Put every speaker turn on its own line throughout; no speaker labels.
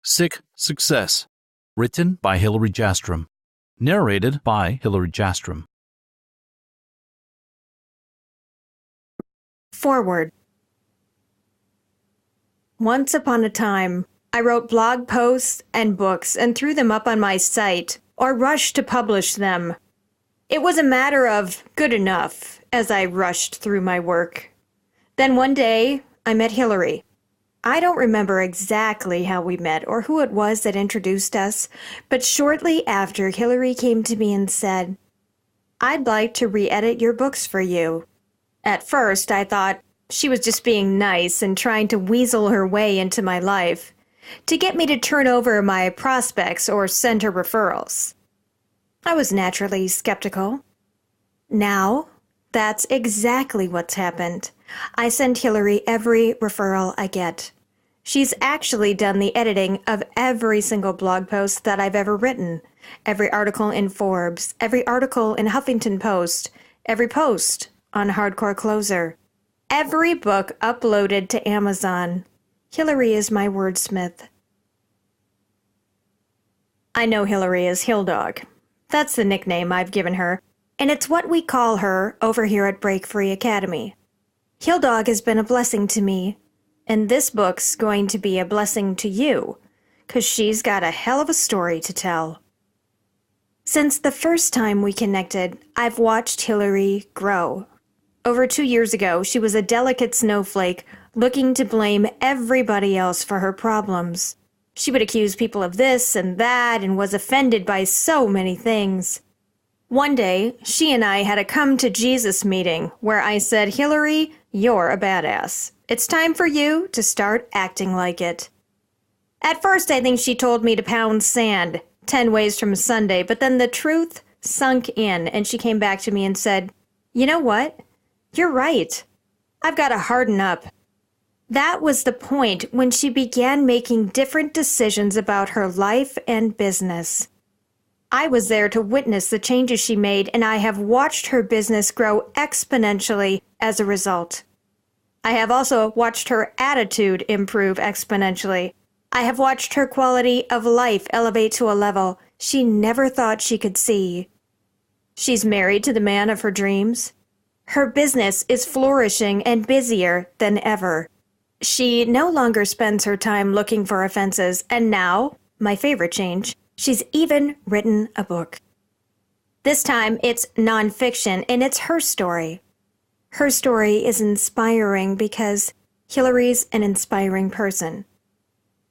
Sick Success, written by Hilary Jastram, narrated by Hilary Jastram.
Forward. Once upon a time, I wrote blog posts and books and threw them up on my site or rushed to publish them. It was a matter of good enough as I rushed through my work. Then one day, I met Hilary. I don't remember exactly how we met or who it was that introduced us, but shortly after, Hilary came to me and said, "I'd like to re-edit your books for you." At first, I thought she was just being nice and trying to weasel her way into my life to get me to turn over my prospects or send her referrals. I was naturally skeptical. Now, that's exactly what's happened. I send Hilary every referral I get. She's actually done the editing of every single blog post that I've ever written, every article in Forbes, every article in Huffington Post, every post on Hardcore Closer, every book uploaded to Amazon. Hilary is my wordsmith. I know Hilary as Hill Dog. That's the nickname I've given her, and it's what we call her over here at Break Free Academy. Hill Dog has been a blessing to me, and this book's going to be a blessing to you, 'cause she's got a hell of a story to tell. Since the first time we connected, I've watched Hilary grow. Over 2 years ago, she was a delicate snowflake looking to blame everybody else for her problems. She would accuse people of this and that and was offended by so many things. One day, she and I had a come to Jesus meeting where I said, "Hilary, you're a badass. It's time for you to start acting like it." At first, I think she told me to pound sand 10 ways from Sunday, but then the truth sunk in and she came back to me and said, "You know what? You're right. I've got to harden up." That was the point when she began making different decisions about her life and business. I was there to witness the changes she made, and I have watched her business grow exponentially as a result. I have also watched her attitude improve exponentially. I have watched her quality of life elevate to a level she never thought she could see. She's married to the man of her dreams. Her business is flourishing and busier than ever. She no longer spends her time looking for offenses, and now, my favorite change, she's even written a book. This time, it's nonfiction, and it's her story. Her story is inspiring because Hilary's an inspiring person.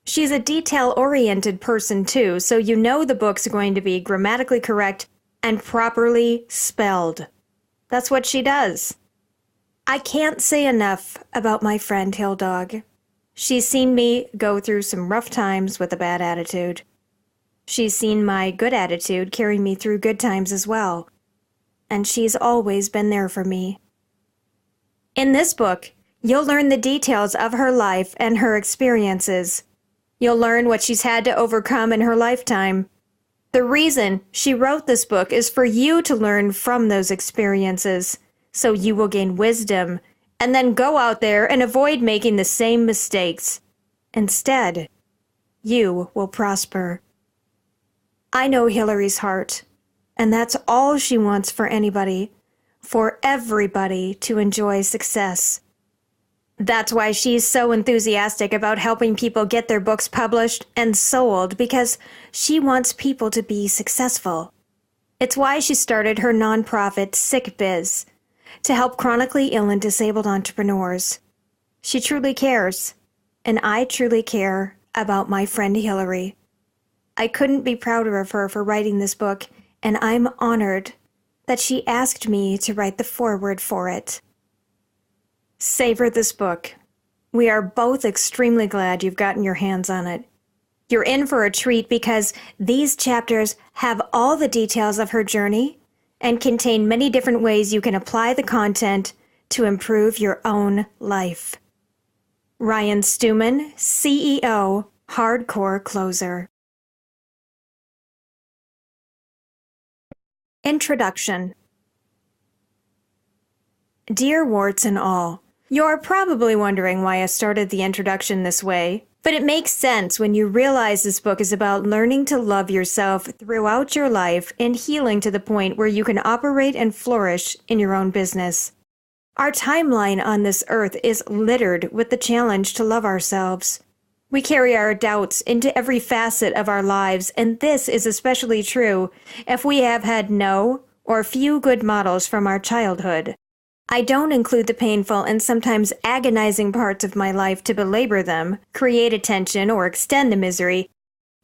She's a detail-oriented person, too, so you know the book's going to be grammatically correct and properly spelled. That's what she does. I can't say enough about my friend Hill Dog. She's seen me go through some rough times with a bad attitude. She's seen my good attitude carry me through good times as well. And she's always been there for me. In this book, you'll learn the details of her life and her experiences. You'll learn what she's had to overcome in her lifetime. The reason she wrote this book is for you to learn from those experiences, so you will gain wisdom and then go out there and avoid making the same mistakes. Instead, you will prosper. I know Hilary's heart, and that's all she wants for anybody, for everybody to enjoy success. That's why she's so enthusiastic about helping people get their books published and sold, because she wants people to be successful. It's why she started her nonprofit, Sick Biz, to help chronically ill and disabled entrepreneurs. She truly cares, and I truly care about my friend Hilary. I couldn't be prouder of her for writing this book, and I'm honored that she asked me to write the foreword for it. Savor this book. We are both extremely glad you've gotten your hands on it. You're in for a treat because these chapters have all the details of her journey and contain many different ways you can apply the content to improve your own life. Ryan Stewman, CEO, Hardcore Closer. Introduction. Dear warts and all, you're probably wondering why I started the introduction this way, But it makes sense when you realize this book is about learning to love yourself throughout your life and healing to the point where you can operate and flourish in your own business. Our timeline on this earth is littered with the challenge to love ourselves. We carry our doubts into every facet of our lives, and this is especially true if we have had no or few good models from our childhood. I don't include the painful and sometimes agonizing parts of my life to belabor them, create attention, or extend the misery.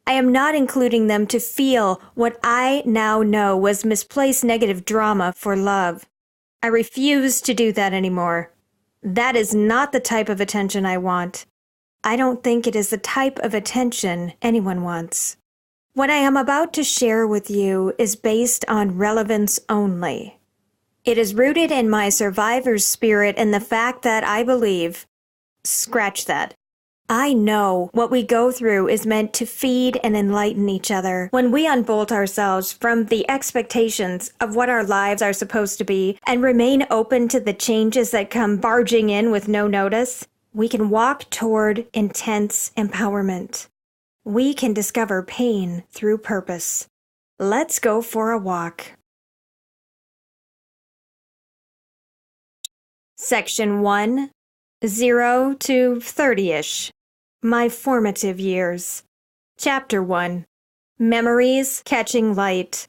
I am not including them to feel what I now know was misplaced negative drama for love. I refuse to do that anymore. That is not the type of attention I want. I don't think it is the type of attention anyone wants. What I am about to share with you is based on relevance only. It is rooted in my survivor's spirit and the fact that I believe, scratch that, I know what we go through is meant to feed and enlighten each other. When we unbolt ourselves from the expectations of what our lives are supposed to be and remain open to the changes that come barging in with no notice, we can walk toward intense empowerment. We can discover pain through purpose. Let's go for a walk. Section 1, 0 to 30-ish. My formative years. Chapter 1. Memories Catching Light.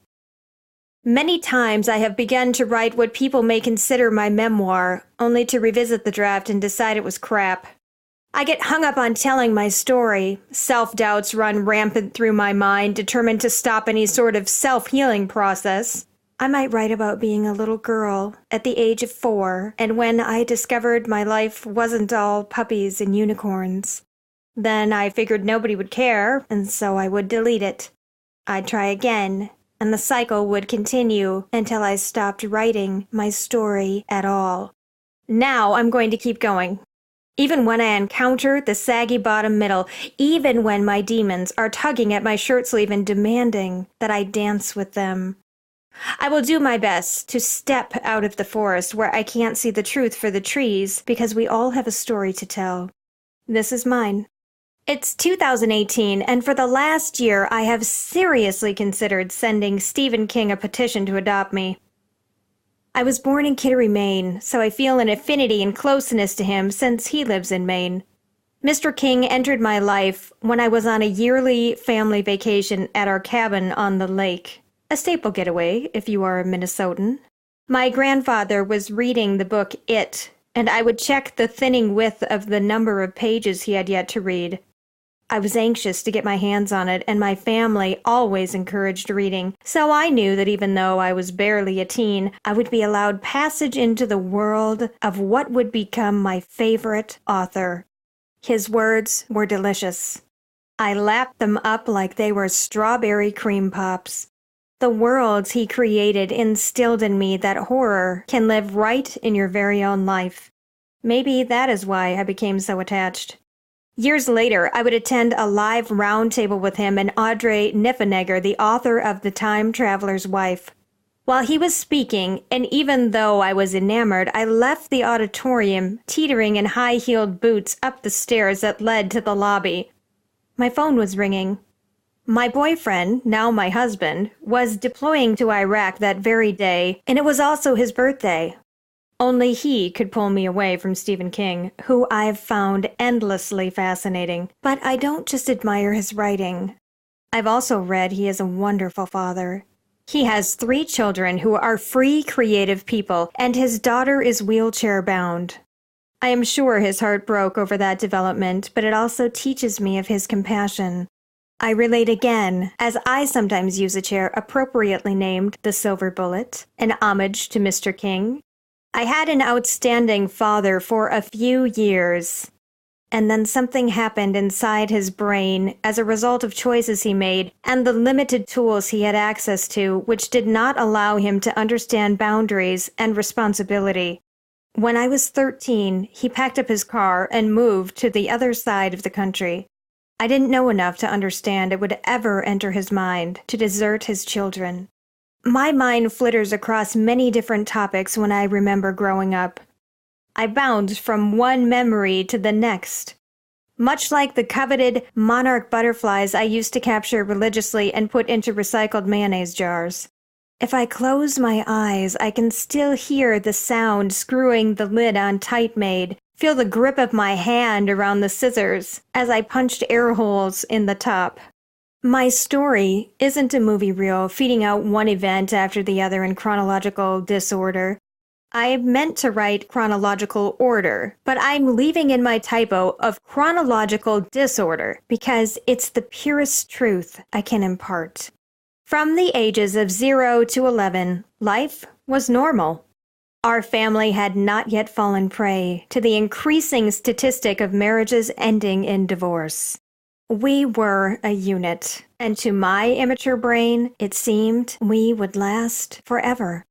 Many times I have begun to write what people may consider my memoir, only to revisit the draft and decide it was crap. I get hung up on telling my story. Self-doubts run rampant through my mind, determined to stop any sort of self-healing process. I might write about being a little girl at the age of 4, and when I discovered my life wasn't all puppies and unicorns. Then I figured nobody would care, and so I would delete it. I'd try again, and the cycle would continue until I stopped writing my story at all. Now I'm going to keep going. Even when I encounter the saggy bottom middle, even when my demons are tugging at my shirt sleeve and demanding that I dance with them. I will do my best to step out of the forest where I can't see the truth for the trees, because we all have a story to tell. This is mine. It's 2018, and for the last year I have seriously considered sending Stephen King a petition to adopt me. I was born in Kittery, Maine, so I feel an affinity and closeness to him since he lives in Maine. Mr. King entered my life when I was on a yearly family vacation at our cabin on the lake. A staple getaway, if you are a Minnesotan. My grandfather was reading the book It, and I would check the thinning width of the number of pages he had yet to read. I was anxious to get my hands on it, and my family always encouraged reading, so I knew that even though I was barely a teen, I would be allowed passage into the world of what would become my favorite author. His words were delicious. I lapped them up like they were strawberry cream pops. The worlds he created instilled in me that horror can live right in your very own life. Maybe that is why I became so attached. Years later, I would attend a live roundtable with him and Audrey Niffenegger, the author of The Time Traveler's Wife. While he was speaking, and even though I was enamored, I left the auditorium, teetering in high-heeled boots up the stairs that led to the lobby. My phone was ringing. My boyfriend, now my husband, was deploying to Iraq that very day, and it was also his birthday. Only he could pull me away from Stephen King, who I've found endlessly fascinating. But I don't just admire his writing. I've also read he is a wonderful father. He has 3 children who are free, creative people, and his daughter is wheelchair-bound. I am sure his heart broke over that development, but it also teaches me of his compassion. I relate again, as I sometimes use a chair appropriately named the Silver Bullet, an homage to Mr. King. I had an outstanding father for a few years, and then something happened inside his brain as a result of choices he made and the limited tools he had access to, which did not allow him to understand boundaries and responsibility. When I was 13, he packed up his car and moved to the other side of the country. I didn't know enough to understand it would ever enter his mind to desert his children. My mind flitters across many different topics when I remember growing up. I bound from one memory to the next. much like the coveted monarch butterflies I used to capture religiously and put into recycled mayonnaise jars. If I close my eyes, I can still hear the sound screwing the lid on tight made, feel the grip of my hand around the scissors as I punched air holes in the top. My story isn't a movie reel feeding out one event after the other in chronological disorder. I meant to write chronological order, but I'm leaving in my typo of chronological disorder because it's the purest truth I can impart. From the ages of 0 to 11, life was normal. Our family had not yet fallen prey to the increasing statistic of marriages ending in divorce. We were a unit, and to my immature brain, it seemed we would last forever.